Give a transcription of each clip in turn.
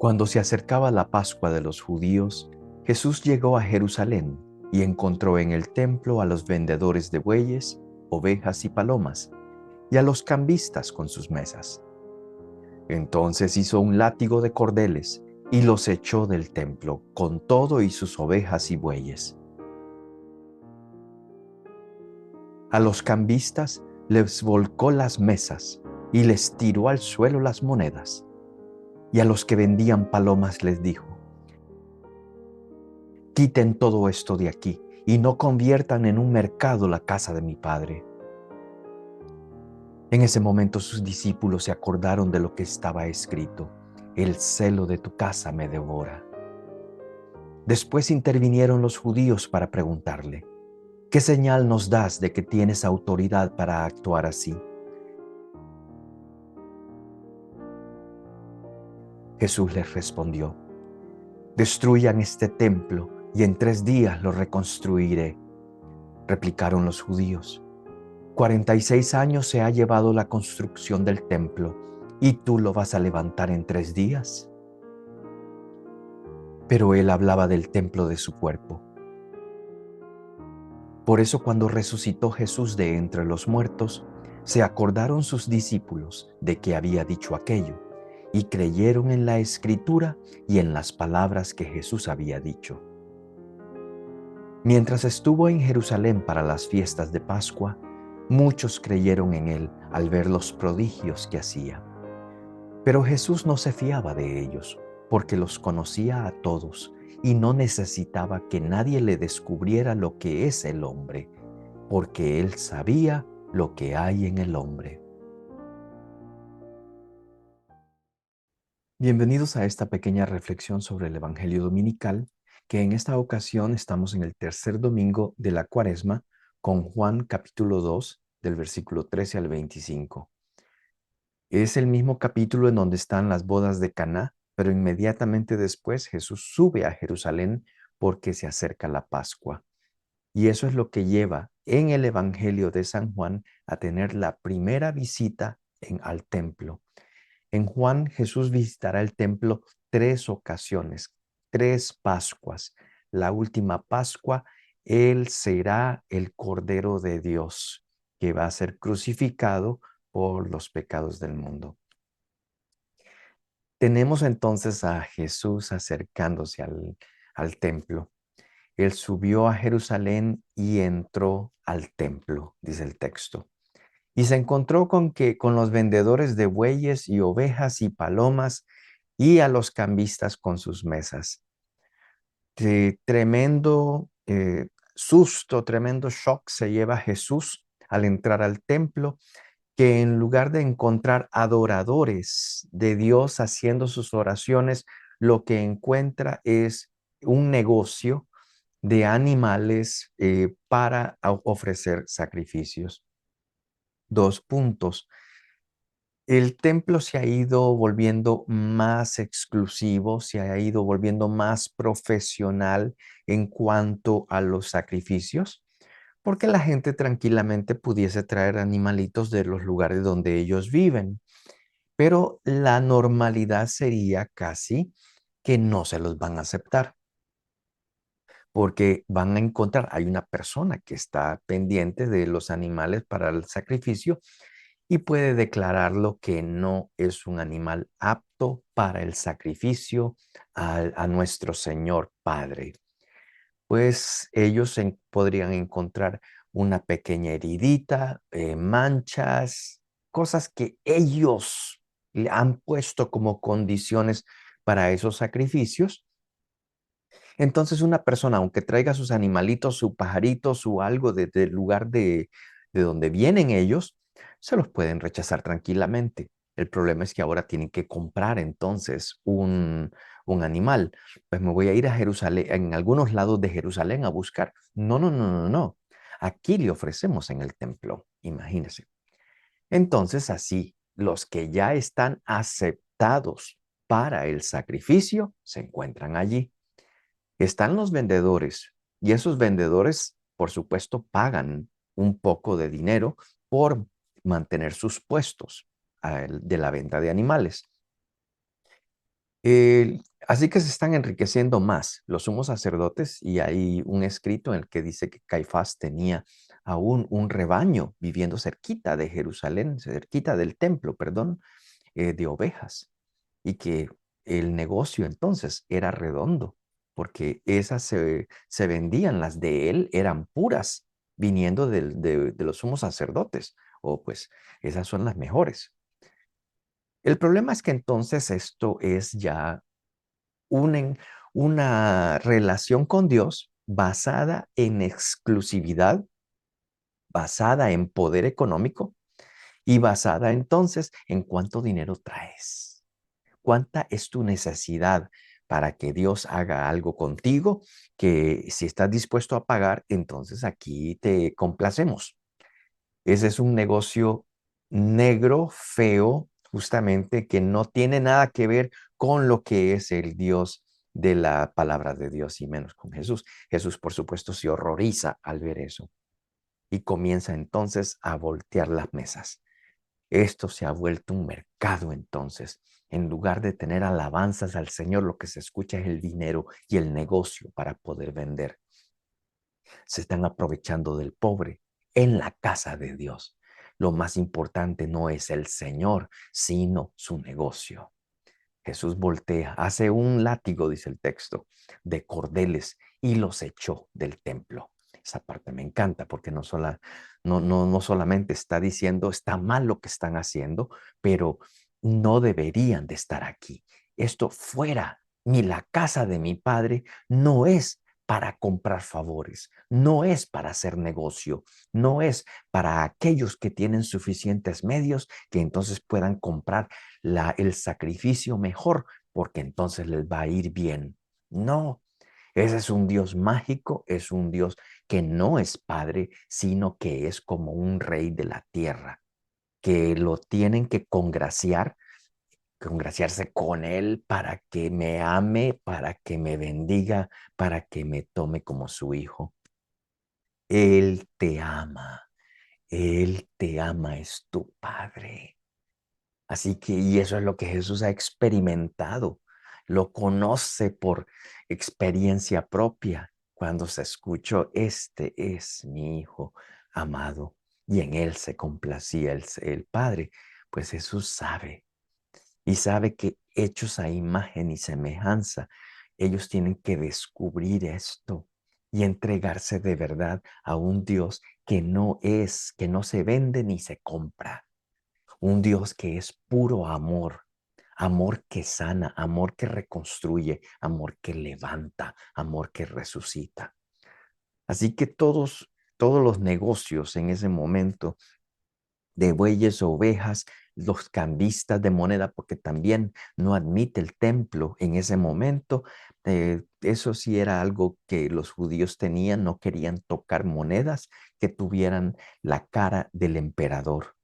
Cuando se acercaba la Pascua de los judíos, Jesús llegó a Jerusalén y encontró en el templo a los vendedores de bueyes, ovejas y palomas, y a los cambistas con sus mesas. Entonces hizo un látigo de cordeles y los echó del templo, con todo y sus ovejas y bueyes. A los cambistas les volcó las mesas y les tiró al suelo las monedas. Y a los que vendían palomas les dijo: quiten todo esto de aquí y no conviertan en un mercado la casa de mi Padre. En ese momento sus discípulos se acordaron de lo que estaba escrito: el celo de tu casa me devora. Después intervinieron los judíos para preguntarle: ¿qué señal nos das de que tienes autoridad para actuar así? Jesús les respondió: destruyan este templo y en 3 días lo reconstruiré. Replicaron los judíos: 46 años se ha llevado la construcción del templo, ¿y tú lo vas a levantar en 3 días? Pero él hablaba del templo de su cuerpo. Por eso cuando resucitó Jesús de entre los muertos, se acordaron sus discípulos de que había dicho aquello, y creyeron en la Escritura y en las palabras que Jesús había dicho. Mientras estuvo en Jerusalén para las fiestas de Pascua, muchos creyeron en él al ver los prodigios que hacía. Pero Jesús no se fiaba de ellos, porque los conocía a todos y no necesitaba que nadie le descubriera lo que es el hombre, porque él sabía lo que hay en el hombre. Bienvenidos a esta pequeña reflexión sobre el Evangelio Dominical, que en esta ocasión estamos en el tercer domingo de la Cuaresma con Juan capítulo 2, del versículo 13 al 25. Es el mismo capítulo en donde están las bodas de Caná, pero inmediatamente después Jesús sube a Jerusalén porque se acerca la Pascua. Y eso es lo que lleva en el Evangelio de San Juan a tener la primera visita al templo. En Juan, Jesús visitará el templo 3 ocasiones, 3 Pascuas. La última Pascua, Él será el Cordero de Dios, que va a ser crucificado por los pecados del mundo. Tenemos entonces a Jesús acercándose al templo. Él subió a Jerusalén y entró al templo, dice el texto. Y se encontró con los vendedores de bueyes y ovejas y palomas y a los cambistas con sus mesas. Tremendo susto, tremendo shock se lleva Jesús al entrar al templo, que en lugar de encontrar adoradores de Dios haciendo sus oraciones, lo que encuentra es un negocio de animales para ofrecer sacrificios. 2 puntos. El templo se ha ido volviendo más exclusivo, se ha ido volviendo más profesional en cuanto a los sacrificios, porque la gente tranquilamente pudiese traer animalitos de los lugares donde ellos viven. Pero la normalidad sería casi que no se los van a aceptar, porque van a encontrar, hay una persona que está pendiente de los animales para el sacrificio y puede declararlo que no es un animal apto para el sacrificio a nuestro Señor Padre. Pues ellos podrían encontrar una pequeña heridita, manchas, cosas que ellos le han puesto como condiciones para esos sacrificios. Entonces una persona, aunque traiga sus animalitos, su pajarito, su algo del lugar de donde vienen ellos, se los pueden rechazar tranquilamente. El problema es que ahora tienen que comprar entonces un animal. Pues me voy a ir a Jerusalén, en algunos lados de Jerusalén a buscar. No, no, no, no, no. Aquí le ofrecemos en el templo, imagínense. Entonces así, los que ya están aceptados para el sacrificio se encuentran allí. Están los vendedores y esos vendedores, por supuesto, pagan un poco de dinero por mantener sus puestos de la venta de animales. Así que se están enriqueciendo más los sumos sacerdotes y hay un escrito en el que dice que Caifás tenía aún un rebaño viviendo cerquita de Jerusalén, cerquita del templo, perdón, de ovejas y que el negocio entonces era redondo porque esas se vendían, las de él eran puras viniendo de los sumos sacerdotes o pues esas son las mejores. El problema es que entonces esto es ya unen una relación con Dios basada en exclusividad, basada en poder económico y basada entonces en cuánto dinero traes. ¿Cuánta es tu necesidad para que Dios haga algo contigo? Que si estás dispuesto a pagar, entonces aquí te complacemos. Ese es un negocio negro, feo, justamente que no tiene nada que ver con lo que es el Dios de la palabra de Dios y menos con Jesús. Jesús, por supuesto, se horroriza al ver eso y comienza entonces a voltear las mesas. Esto se ha vuelto un mercado entonces. En lugar de tener alabanzas al Señor, lo que se escucha es el dinero y el negocio para poder vender. Se están aprovechando del pobre en la casa de Dios. Lo más importante no es el Señor, sino su negocio. Jesús voltea, hace un látigo, dice el texto, de cordeles y los echó del templo. Esa parte me encanta porque no solamente está diciendo está mal lo que están haciendo, pero no deberían de estar aquí. Esto fuera, ni la casa de mi padre no es para comprar favores, no es para hacer negocio, no es para aquellos que tienen suficientes medios que entonces puedan comprar el sacrificio mejor, porque entonces les va a ir bien. No, ese es un Dios mágico, es un Dios que no es padre, sino que es como un rey de la tierra, que lo tienen que congraciarse con él para que me ame, para que me bendiga, para que me tome como su hijo. Él te ama, es tu padre. Así que, y eso es lo que Jesús ha experimentado. Lo conoce por experiencia propia cuando se escuchó, este es mi hijo amado y en él se complacía el Padre. Pues Jesús sabe y sabe que hechos a imagen y semejanza, ellos tienen que descubrir esto y entregarse de verdad a un Dios que no se vende ni se compra, un Dios que es puro amor, amor que sana, amor que reconstruye, amor que levanta, amor que resucita. Así que todos los negocios en ese momento de bueyes o ovejas, los cambistas de moneda, porque también no admite el templo en ese momento. Eso sí era algo que los judíos tenían, no querían tocar monedas que tuvieran la cara del emperador.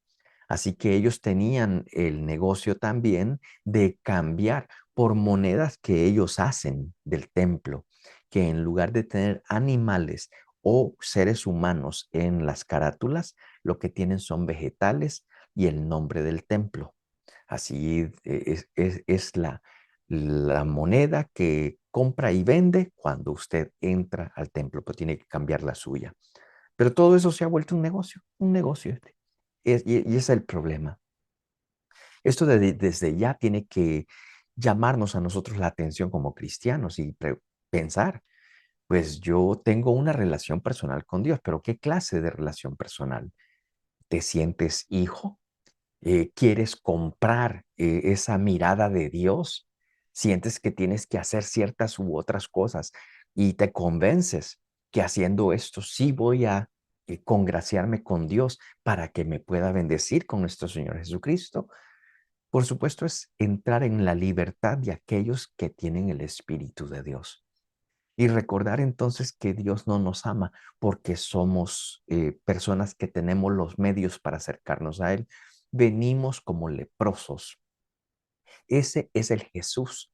Así que ellos tenían el negocio también de cambiar por monedas que ellos hacen del templo, que en lugar de tener animales o seres humanos en las carátulas, lo que tienen son vegetales y el nombre del templo. Así es la moneda que compra y vende cuando usted entra al templo, pero tiene que cambiar la suya. Pero todo eso se ha vuelto un negocio este. Y ese es el problema. Esto desde ya tiene que llamarnos a nosotros la atención como cristianos y pensar, pues yo tengo una relación personal con Dios, pero ¿qué clase de relación personal? ¿Te sientes hijo? ¿Quieres comprar esa mirada de Dios? ¿Sientes que tienes que hacer ciertas u otras cosas y te convences que haciendo esto sí voy a congraciarme con Dios para que me pueda bendecir con nuestro Señor Jesucristo? Por supuesto, es entrar en la libertad de aquellos que tienen el Espíritu de Dios. Y recordar entonces que Dios no nos ama porque somos personas que tenemos los medios para acercarnos a Él. Venimos como leprosos. Ese es el Jesús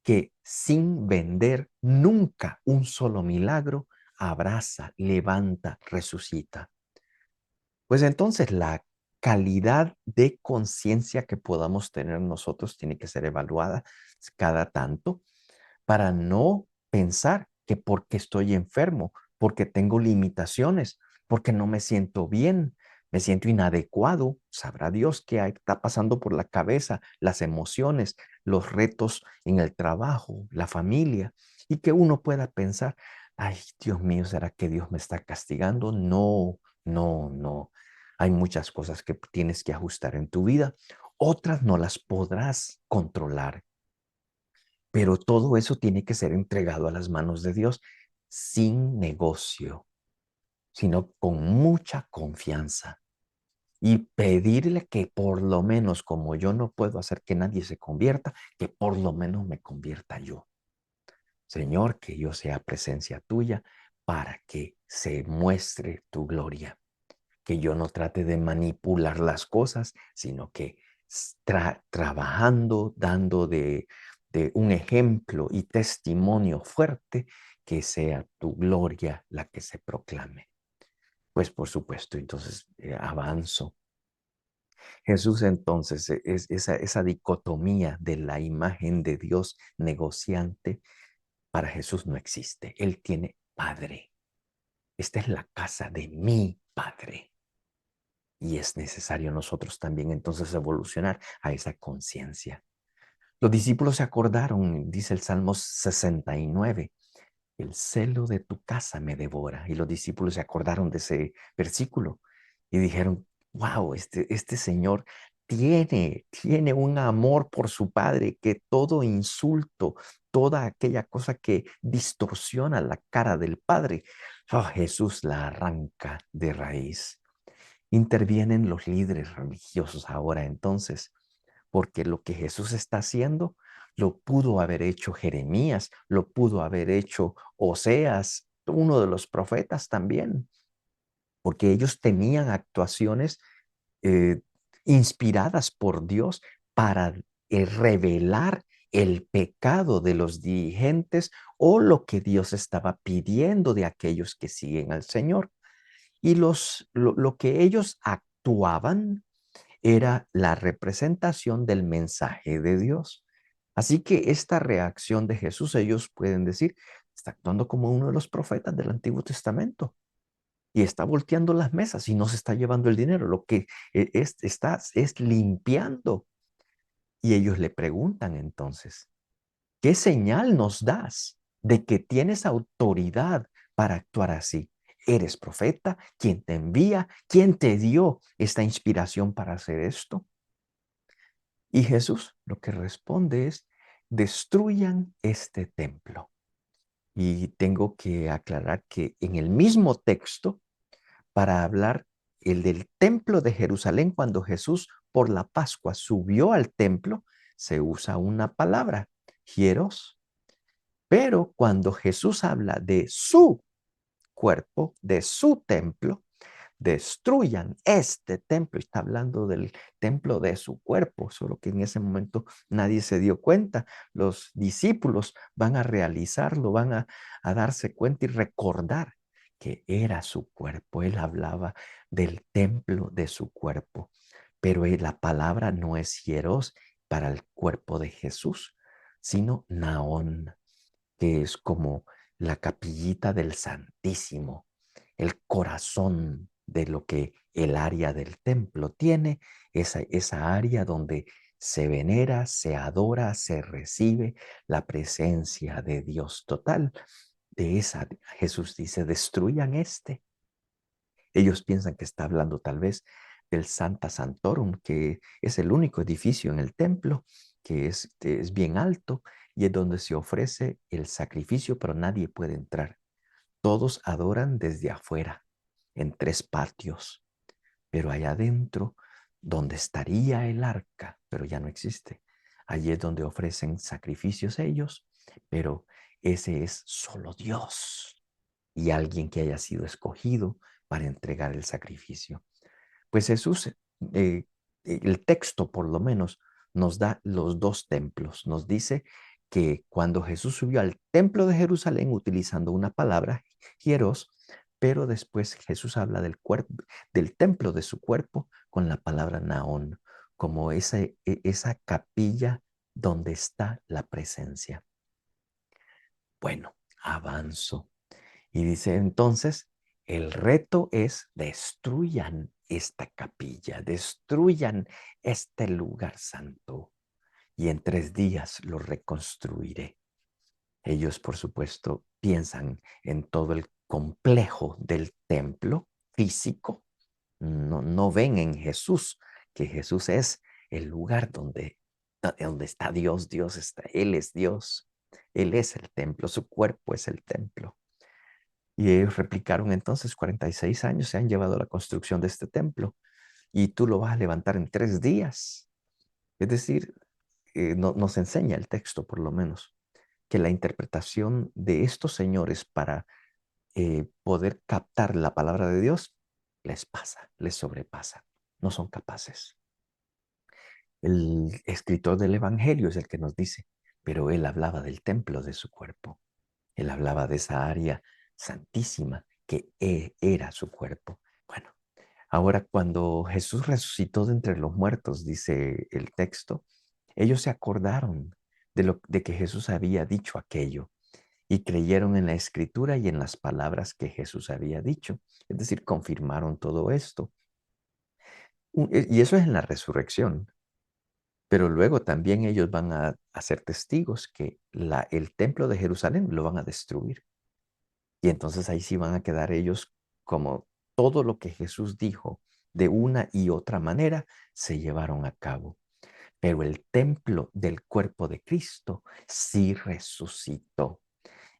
que sin vender nunca un solo milagro, abraza, levanta, resucita. Pues entonces calidad de conciencia que podamos tener nosotros tiene que ser evaluada cada tanto para no pensar que porque estoy enfermo, porque tengo limitaciones, porque no me siento bien, me siento inadecuado, sabrá Dios qué está pasando por la cabeza, las emociones, los retos en el trabajo, la familia, y que uno pueda pensar, ay, Dios mío, ¿será que Dios me está castigando? No, no, no. Hay muchas cosas que tienes que ajustar en tu vida, otras no las podrás controlar, pero todo eso tiene que ser entregado a las manos de Dios sin negocio, sino con mucha confianza y pedirle que por lo menos, como yo no puedo hacer que nadie se convierta, que por lo menos me convierta yo. Señor, que yo sea presencia tuya para que se muestre tu gloria, que yo no trate de manipular las cosas, sino que trabajando, dando de un ejemplo y testimonio fuerte, que sea tu gloria la que se proclame. Pues por supuesto, entonces avanzo. Jesús entonces es esa dicotomía de la imagen de Dios negociante, para Jesús no existe. Él tiene Padre. Esta es la casa de mi Padre. Y es necesario nosotros también entonces evolucionar a esa conciencia. Los discípulos se acordaron, dice el Salmo 69, el celo de tu casa me devora. Y los discípulos se acordaron de ese versículo y dijeron, wow, este Señor tiene un amor por su Padre que todo insulto, toda aquella cosa que distorsiona la cara del Padre, Jesús la arranca de raíz. Intervienen los líderes religiosos ahora entonces, porque lo que Jesús está haciendo lo pudo haber hecho Jeremías, lo pudo haber hecho Oseas, uno de los profetas también, porque ellos tenían actuaciones eh, inspiradas por Dios para revelar el pecado de los dirigentes o lo que Dios estaba pidiendo de aquellos que siguen al Señor. Y lo que ellos actuaban era la representación del mensaje de Dios. Así que esta reacción de Jesús, ellos pueden decir, está actuando como uno de los profetas del Antiguo Testamento y está volteando las mesas y no se está llevando el dinero. Lo que es limpiando. Y ellos le preguntan entonces, ¿qué señal nos das de que tienes autoridad para actuar así? ¿Eres profeta? ¿Quién te envía? ¿Quién te dio esta inspiración para hacer esto? Y Jesús lo que responde es, destruyan este templo. Y tengo que aclarar que en el mismo texto, para hablar el del templo de Jerusalén, cuando Jesús por la Pascua subió al templo, se usa una palabra, hieros. Pero cuando Jesús habla de su cuerpo, de su templo, destruyan este templo. Está hablando del templo de su cuerpo, solo que en ese momento nadie se dio cuenta. Los discípulos van a realizarlo, a darse cuenta y recordar que era su cuerpo. Él hablaba del templo de su cuerpo, pero la palabra no es hieros para el cuerpo de Jesús, sino naón, que es como la capillita del Santísimo, el corazón de lo que el área del templo tiene, esa área donde se venera, se adora, se recibe la presencia de Dios total. De esa, Jesús dice, destruyan este. Ellos piensan que está hablando tal vez del Santa Santorum, que es el único edificio en el templo, que es bien alto y es donde se ofrece el sacrificio, pero nadie puede entrar. Todos adoran desde afuera, en tres patios, pero allá adentro, donde estaría el arca, pero ya no existe. Allí es donde ofrecen sacrificios ellos, pero ese es solo Dios y alguien que haya sido escogido para entregar el sacrificio. Pues Jesús, el texto por lo menos, nos da los dos templos. Nos dice que cuando Jesús subió al templo de Jerusalén utilizando una palabra, hieros, pero después Jesús habla del cuerpo, del templo de su cuerpo con la palabra Naón, como esa capilla donde está la presencia. Bueno, avanzo. Y dice entonces, el reto es destruyan esta capilla, destruyan este lugar santo y en 3 días lo reconstruiré. Ellos, por supuesto, piensan en todo el complejo del templo físico. No ven en Jesús, que Jesús es el lugar donde está Dios, Dios está, Él es Dios, Él es el templo, su cuerpo es el templo. Y ellos replicaron entonces 46 años, se han llevado a la construcción de este templo y tú lo vas a levantar en 3 días. Es decir, nos enseña el texto por lo menos que la interpretación de estos señores para poder captar la palabra de Dios les pasa, les sobrepasa. No son capaces. El escritor del Evangelio es el que nos dice, pero él hablaba del templo de su cuerpo. Él hablaba de esa área santísima que era su cuerpo. Bueno, ahora cuando Jesús resucitó de entre los muertos, dice el texto, ellos se acordaron de que Jesús había dicho aquello y creyeron en la escritura y en las palabras que Jesús había dicho. Es decir, confirmaron todo esto. Y eso es en la resurrección. Pero luego también ellos van a ser testigos que el templo de Jerusalén lo van a destruir. Y entonces ahí sí van a quedar ellos como todo lo que Jesús dijo de una y otra manera se llevaron a cabo. Pero el templo del cuerpo de Cristo sí resucitó.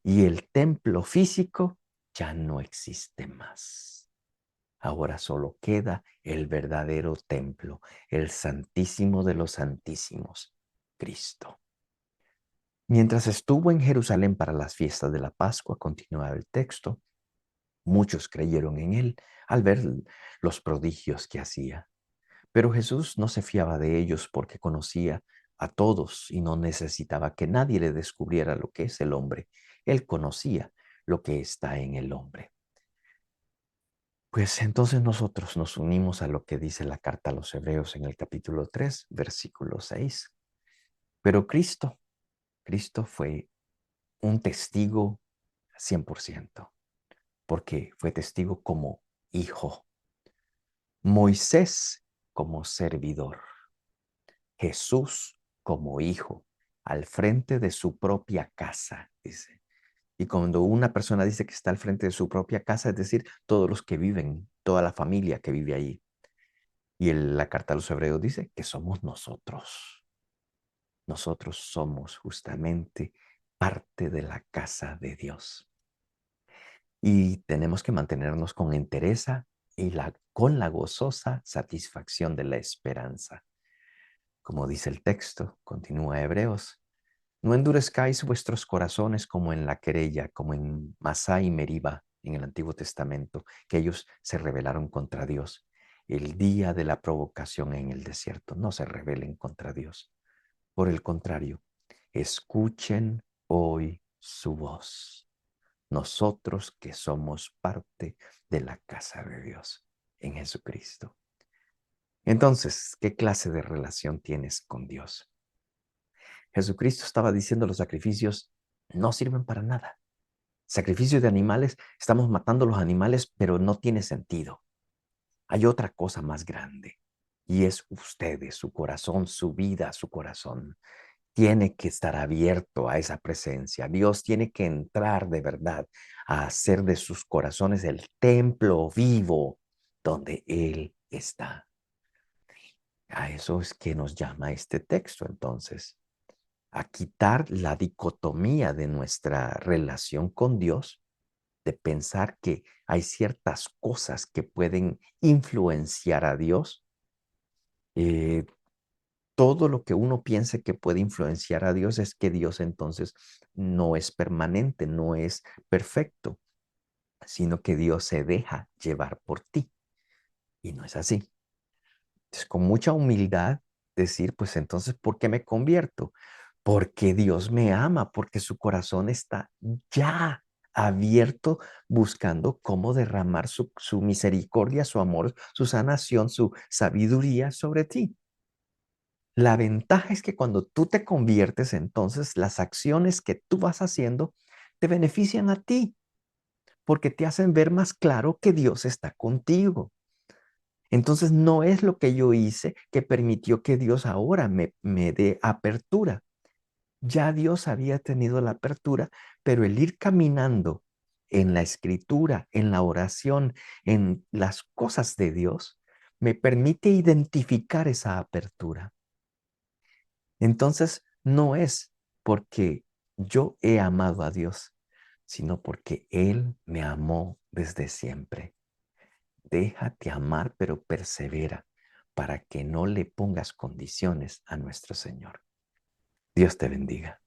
Y el templo físico ya no existe más. Ahora solo queda el verdadero templo, el santísimo de los santísimos, Cristo. Mientras estuvo en Jerusalén para las fiestas de la Pascua, continuaba el texto, muchos creyeron en él al ver los prodigios que hacía. Pero Jesús no se fiaba de ellos porque conocía a todos y no necesitaba que nadie le descubriera lo que es el hombre. Él conocía lo que está en el hombre. Pues entonces nosotros nos unimos a lo que dice la carta a los Hebreos en el capítulo 3, versículo 6. Pero Cristo fue un testigo 100%, porque fue testigo como hijo. Moisés como servidor. Jesús como hijo, al frente de su propia casa, dice. Y cuando una persona dice que está al frente de su propia casa, es decir, todos los que viven, toda la familia que vive allí. Y la carta a los Hebreos dice que somos nosotros. Nosotros somos justamente parte de la casa de Dios. Y tenemos que mantenernos con entereza y con la gozosa satisfacción de la esperanza. Como dice el texto, continúa Hebreos, no endurezcáis vuestros corazones como en la querella, como en Masá y Meriba en el Antiguo Testamento, que ellos se rebelaron contra Dios. El día de la provocación en el desierto, no se rebelen contra Dios. Por el contrario, escuchen hoy su voz. Nosotros que somos parte de la casa de Dios en Jesucristo. Entonces, ¿qué clase de relación tienes con Dios? Jesucristo estaba diciendo los sacrificios no sirven para nada. Sacrificio de animales, estamos matando los animales, pero no tiene sentido. Hay otra cosa más grande y es ustedes, su corazón, su vida, su corazón. Tiene que estar abierto a esa presencia. Dios tiene que entrar de verdad a hacer de sus corazones el templo vivo donde Él está. A eso es que nos llama este texto entonces, a quitar la dicotomía de nuestra relación con Dios, de pensar que hay ciertas cosas que pueden influenciar a Dios. Eh, Todo lo que uno piense que puede influenciar a Dios es que Dios entonces no es permanente, no es perfecto, sino que Dios se deja llevar por ti. Y no es así. Entonces, con mucha humildad, decir, pues entonces, ¿por qué me convierto? Porque Dios me ama, porque su corazón está ya abierto, buscando cómo derramar su misericordia, su amor, su sanación, su sabiduría sobre ti. La ventaja es que cuando tú te conviertes, entonces las acciones que tú vas haciendo te benefician a ti, porque te hacen ver más claro que Dios está contigo. Entonces no es lo que yo hice que permitió que Dios ahora me dé apertura. Ya Dios había tenido la apertura, pero el ir caminando en la escritura, en la oración, en las cosas de Dios, me permite identificar esa apertura. Entonces, no es porque yo he amado a Dios, sino porque Él me amó desde siempre. Déjate amar, pero persevera para que no le pongas condiciones a nuestro Señor. Dios te bendiga.